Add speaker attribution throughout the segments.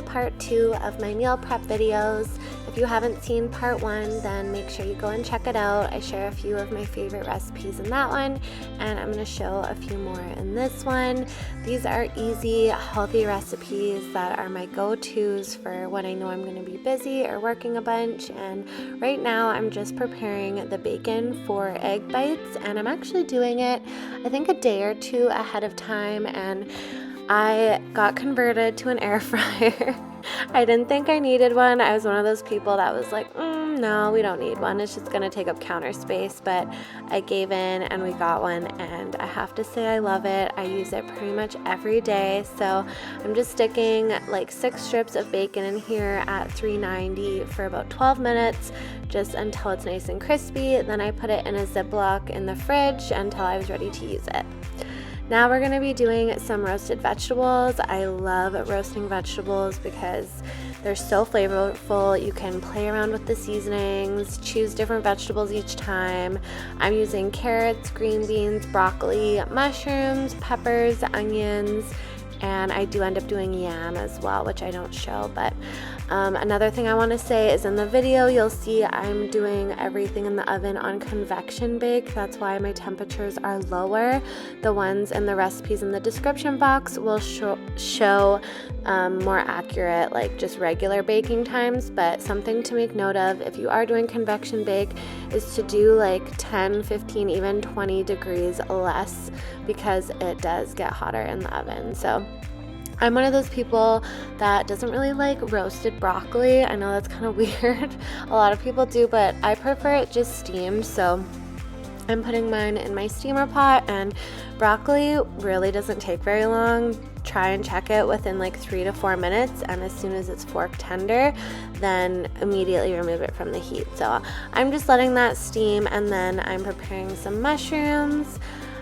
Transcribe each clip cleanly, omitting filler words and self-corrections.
Speaker 1: to part 2 of my meal prep videos. If you haven't seen part 1, then make sure you go and check it out. I share a few of my favorite recipes in that one, and I'm going to show a few more in this one. These are easy, healthy recipes that are my go-tos for when I know I'm going to be busy or working a bunch. And right now I'm just preparing the bacon for egg bites, and I'm actually doing it I think a day or two ahead of time, and I got converted to an air fryer. I didn't think I needed one. I was one of those people that was like, no, we don't need one. It's just going to take up counter space. But I gave in and we got one, and I have to say I love it. I use it pretty much every day. So I'm just sticking like 6 strips of bacon in here at 390 for about 12 minutes, just until it's nice and crispy. Then I put it in a Ziploc in the fridge until I was ready to use it. Now we're going to be doing some roasted vegetables. I love roasting vegetables because they're so flavorful. You can play around with the seasonings, choose different vegetables each time. I'm using carrots, green beans, broccoli, mushrooms, peppers, onions, and I do end up doing yam as well, which I don't show. But another thing I want to say is in the video you'll see I'm doing everything in the oven on convection bake. That's why my temperatures are lower. The ones in the recipes in the description box will show more accurate, like just regular baking times. But something to make note of if you are doing convection bake is to do like 10, 15, even 20 degrees less, because it does get hotter in the oven. So I'm one of those people that doesn't really like roasted broccoli. I know that's kind of weird. A lot of people do, but I prefer it just steamed. So I'm putting mine in my steamer pot, and broccoli really doesn't take very long. Try and check it within like 3 to 4 minutes, and as soon as it's fork tender, then immediately remove it from the heat. So I'm just letting that steam, and then I'm preparing some mushrooms.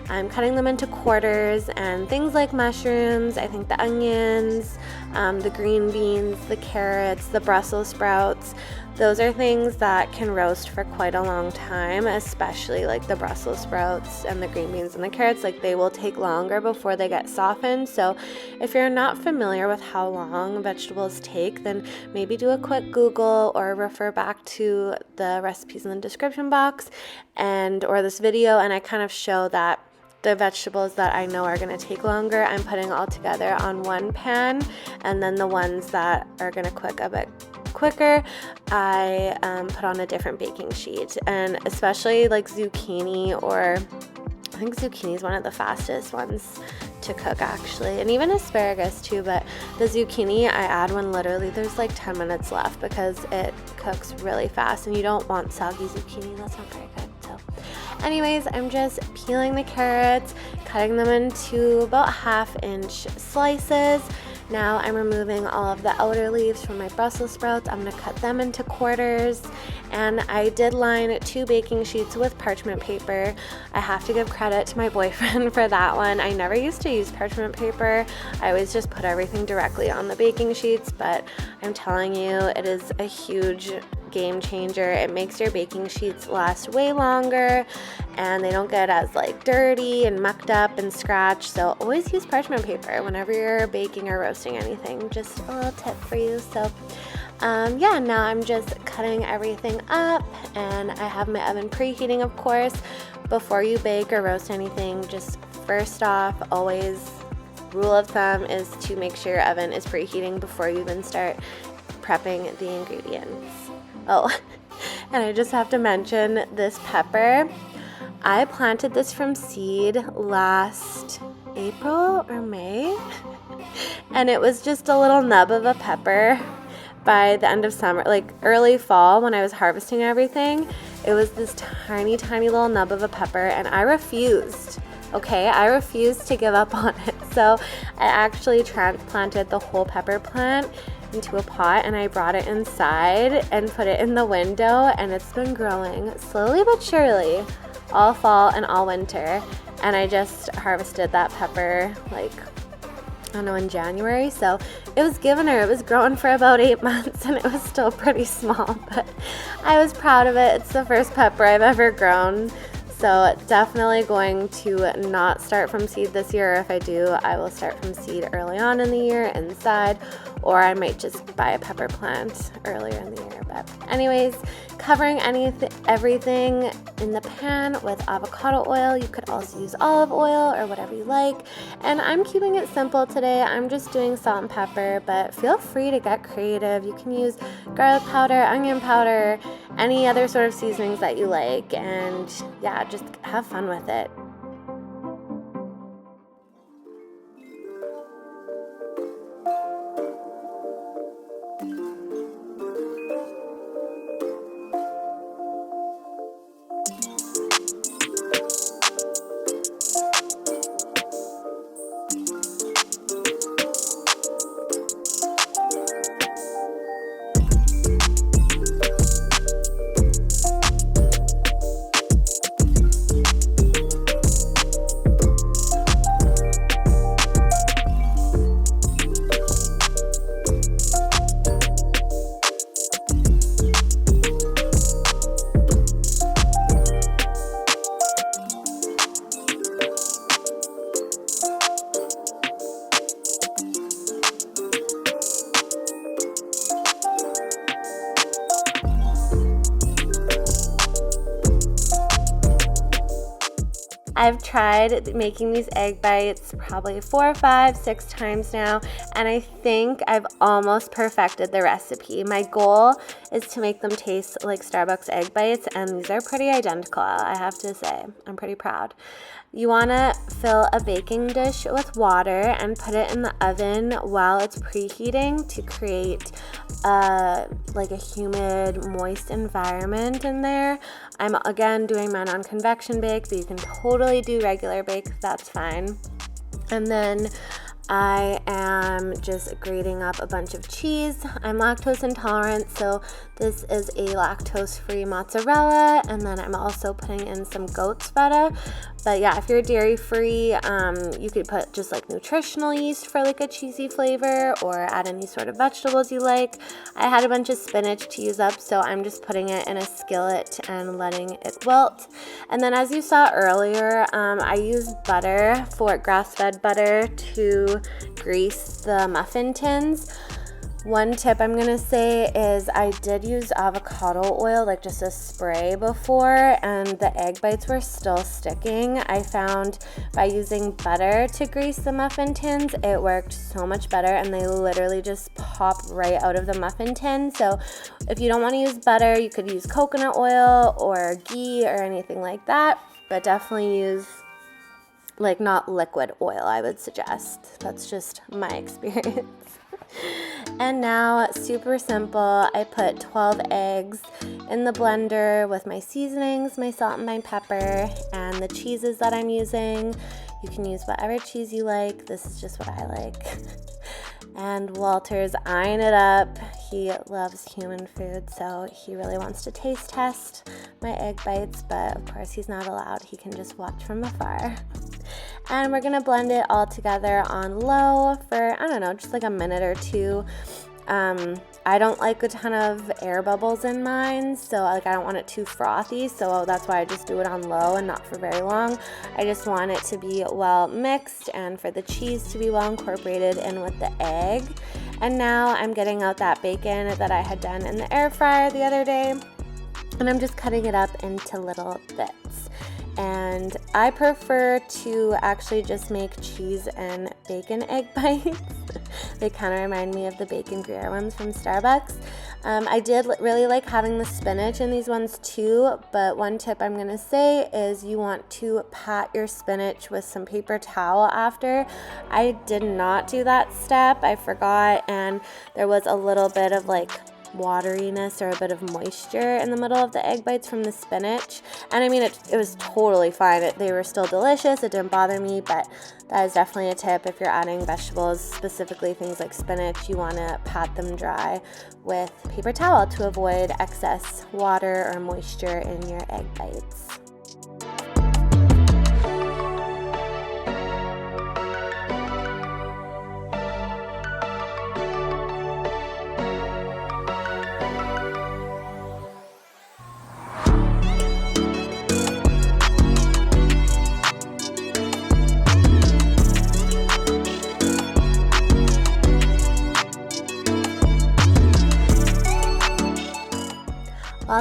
Speaker 1: I'm cutting them into quarters, and things like mushrooms, I think the onions, the green beans, the carrots, the Brussels sprouts, those are things that can roast for quite a long time, especially like the Brussels sprouts and the green beans and the carrots. Like, they will take longer before they get softened. So if you're not familiar with how long vegetables take, then maybe do a quick Google or refer back to the recipes in the description box or this video, and I kind of show that the vegetables that I know are going to take longer, I'm putting all together on one pan, and then the ones that are going to cook a bit quicker, I put on a different baking sheet. And especially like zucchini, or I think zucchini is one of the fastest ones to cook actually, and even asparagus too, but the zucchini I add when literally there's like 10 minutes left, because it cooks really fast, and you don't want soggy zucchini. That's not very good. So anyways, I'm just peeling the carrots, cutting them into about 1/2 inch slices. Now I'm removing all of the outer leaves from my Brussels sprouts. I'm going to cut them into quarters, and I did line 2 baking sheets with parchment paper. I have to give credit to my boyfriend for that one. I never used to use parchment paper. I always just put everything directly on the baking sheets, but I'm telling you, it is a huge game changer. It makes your baking sheets last way longer, and they don't get as like dirty and mucked up and scratched. So always use parchment paper whenever you're baking or roasting anything. Just a little tip for you. So yeah, now I'm just cutting everything up, and I have my oven preheating, of course. Before you bake or roast anything, just first off, always rule of thumb is to make sure your oven is preheating before you even start prepping the ingredients. Oh, and I just have to mention this pepper. I planted this from seed last April or May, and it was just a little nub of a pepper. By the end of summer, like early fall, when I was harvesting everything, it was this tiny, tiny little nub of a pepper, and I refused. Okay, I refused to give up on it. So I actually transplanted the whole pepper plant into a pot, and I brought it inside and put it in the window, and it's been growing slowly but surely all fall and all winter. And I just harvested that pepper like, I don't know, in January. So it was growing for about 8 months, and it was still pretty small, but I was proud of it. It's the first pepper I've ever grown. So definitely going to not start from seed this year. If I do, I will start from seed early on in the year inside, or I might just buy a pepper plant earlier in the year. But anyways, covering everything in the pan with avocado oil. You could also use olive oil or whatever you like. And I'm keeping it simple today. I'm just doing salt and pepper, but feel free to get creative. You can use garlic powder, onion powder, any other sort of seasonings that you like, and yeah, just have fun with it. I've tried making these egg bites probably 4, 5, 6 times now, and I think I've almost perfected the recipe. My goal is to make them taste like Starbucks egg bites, and these are pretty identical, I have to say. I'm pretty proud. You want to fill a baking dish with water and put it in the oven while it's preheating to create like a humid, moist environment in there. I'm again doing mine on convection bake, but you can totally do regular bake, that's fine. And then I am just grating up a bunch of cheese. I'm lactose intolerant, so this is a lactose-free mozzarella, and then I'm also putting in some goat's feta. But yeah, if you're dairy-free, you could put just like nutritional yeast for like a cheesy flavor, or add any sort of vegetables you like. I had a bunch of spinach to use up, so I'm just putting it in a skillet and letting it wilt. And then as you saw earlier, I used butter, grass-fed butter, to grease the muffin tins. One tip I'm gonna say is I did use avocado oil, like just a spray before, and the egg bites were still sticking. I found by using butter to grease the muffin tins, it worked so much better, and they literally just pop right out of the muffin tin. So if you don't want to use butter, you could use coconut oil or ghee or anything like that, but definitely use like not liquid oil, I would suggest. That's just my experience. And now, super simple, I put 12 eggs in the blender with my seasonings, my salt and my pepper, and the cheeses that I'm using. You can use whatever cheese you like. This is just what I like. And Walter's eyeing it up. He loves human food, so he really wants to taste test my egg bites, but of course he's not allowed. He can just watch from afar. And we're gonna blend it all together on low for, I don't know, just like a minute or two. I don't like a ton of air bubbles in mine, so like I don't want it too frothy, so that's why I just do it on low and not for very long. I just want it to be well mixed and for the cheese to be well incorporated in with the egg. And now I'm getting out that bacon that I had done in the air fryer the other day, and I'm just cutting it up into little bits. And I prefer to actually just make cheese and bacon egg bites. They kind of remind me of the bacon Gruyere ones from Starbucks. I did really like having the spinach in these ones too, but one tip I'm going to say is you want to pat your spinach with some paper towel after. I did not do that step. I forgot, and there was a little bit of like wateriness or a bit of moisture in the middle of the egg bites from the spinach, and I mean it was totally fine. They were still delicious, it didn't bother me, but that is definitely a tip. If you're adding vegetables, specifically things like spinach, you want to pat them dry with paper towel to avoid excess water or moisture in your egg bites.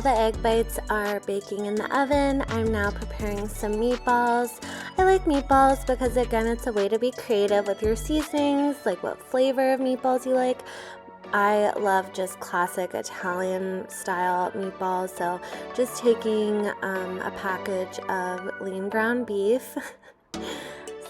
Speaker 1: while the egg bites are baking in the oven, I'm now preparing some meatballs. I like meatballs because, again, it's a way to be creative with your seasonings, like what flavor of meatballs you like. I love just classic Italian style meatballs, so just taking a package of lean ground beef,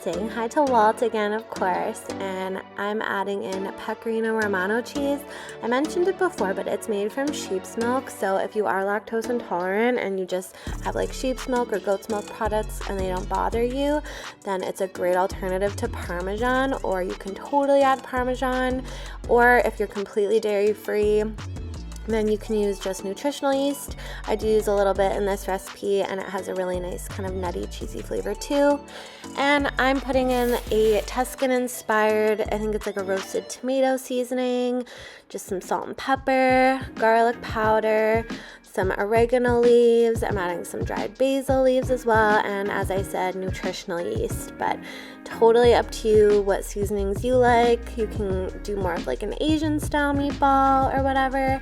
Speaker 1: saying hi to Walt again, of course, and I'm adding in Pecorino Romano cheese. I mentioned it before, but it's made from sheep's milk, so if you are lactose intolerant and you just have like sheep's milk or goat's milk products and they don't bother you, then it's a great alternative to Parmesan, or you can totally add Parmesan, or if you're completely dairy-free, then you can use just nutritional yeast. I do use a little bit in this recipe, and it has a really nice kind of nutty, cheesy flavor too. And I'm putting in a Tuscan-inspired, I think it's like a roasted tomato seasoning, just some salt and pepper, garlic powder, some oregano leaves. I'm adding some dried basil leaves as well, and as I said, nutritional yeast, but totally up to you what seasonings you like. You can do more of like an Asian style meatball or whatever.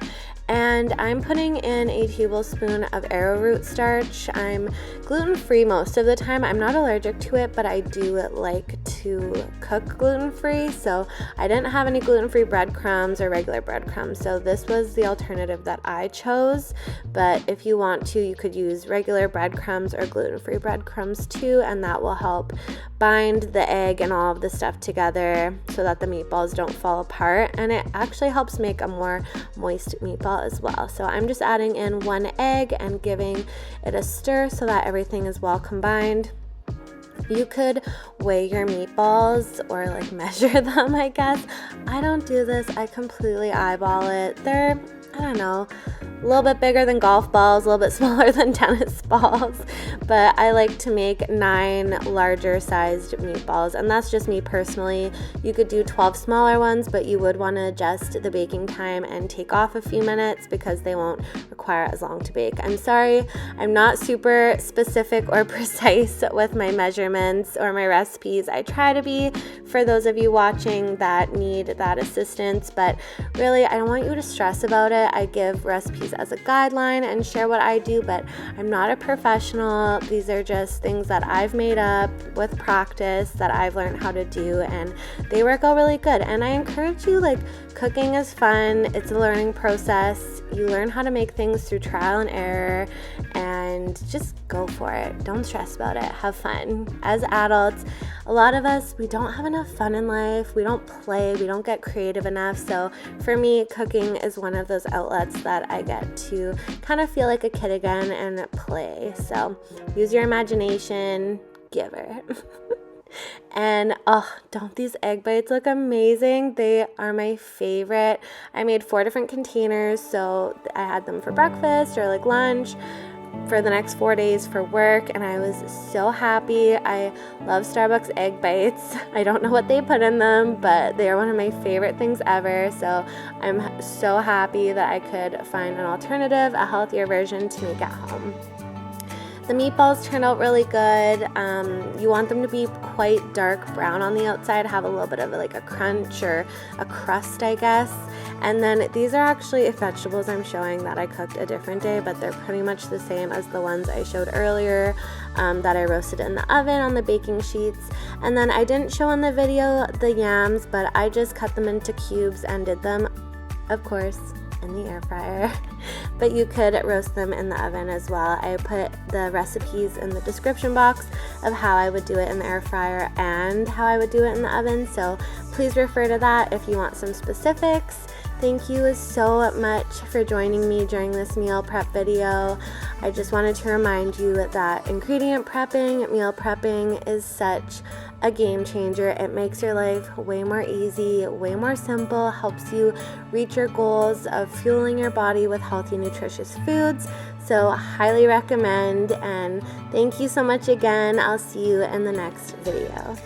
Speaker 1: And I'm putting in a tablespoon of arrowroot starch. I'm gluten-free most of the time. I'm not allergic to it, but I do like to cook gluten-free, so I didn't have any gluten-free breadcrumbs or regular breadcrumbs, so this was the alternative that I chose. But if you want to, you could use regular breadcrumbs or gluten-free breadcrumbs too, and that will help bind the egg and all of the stuff together so that the meatballs don't fall apart, and it actually helps make a more moist meatball as well. So I'm just adding in 1 egg and giving it a stir so that everything is well combined. You could weigh your meatballs or like measure them, I guess. I don't do this. I completely eyeball it. They're, I don't know, a little bit bigger than golf balls, a little bit smaller than tennis balls, but I like to make 9 larger sized meatballs, and that's just me personally. You could do 12 smaller ones, but you would want to adjust the baking time and take off a few minutes because they won't require as long to bake. I'm sorry, I'm not super specific or precise with my measurements or my recipes. I try to be for those of you watching that need that assistance, but really I don't want you to stress about it. I give recipes as a guideline and share what I do, but I'm not a professional. These are just things that I've made up with practice that I've learned how to do, and they work out really good. And I encourage you, like, cooking is fun. It's a learning process. You learn how to make things through trial and error, and just go for it. Don't stress about it. Have fun. As adults, a lot of us, we don't have enough fun in life. We don't play. We don't get creative enough. So for me, cooking is one of those outlets that I get to kind of feel like a kid again and play. So use your imagination, give her. And don't these egg bites look amazing? They are my favorite. I made 4 different containers, so I had them for breakfast or like lunch for the next 4 days for work, and I was so happy. I love Starbucks egg bites. I don't know what they put in them, but they are one of my favorite things ever, so I'm so happy that I could find an alternative, a healthier version to make at home. The meatballs turned out really good. You want them to be quite dark brown on the outside, have a little bit of like a crunch or a crust, I guess. And then these are actually vegetables I'm showing that I cooked a different day, but they're pretty much the same as the ones I showed earlier that I roasted in the oven on the baking sheets. And then I didn't show in the video the yams, but I just cut them into cubes and did them, of course, in the air fryer. But you could roast them in the oven as well. I put the recipes in the description box of how I would do it in the air fryer and how I would do it in the oven, so please refer to that if you want some specifics. Thank you so much for joining me during this meal prep video. I just wanted to remind you that ingredient prepping, meal prepping is such a game changer. It makes your life way more easy, way more simple, helps you reach your goals of fueling your body with healthy, nutritious foods. So highly recommend, and thank you so much again. I'll see you in the next video.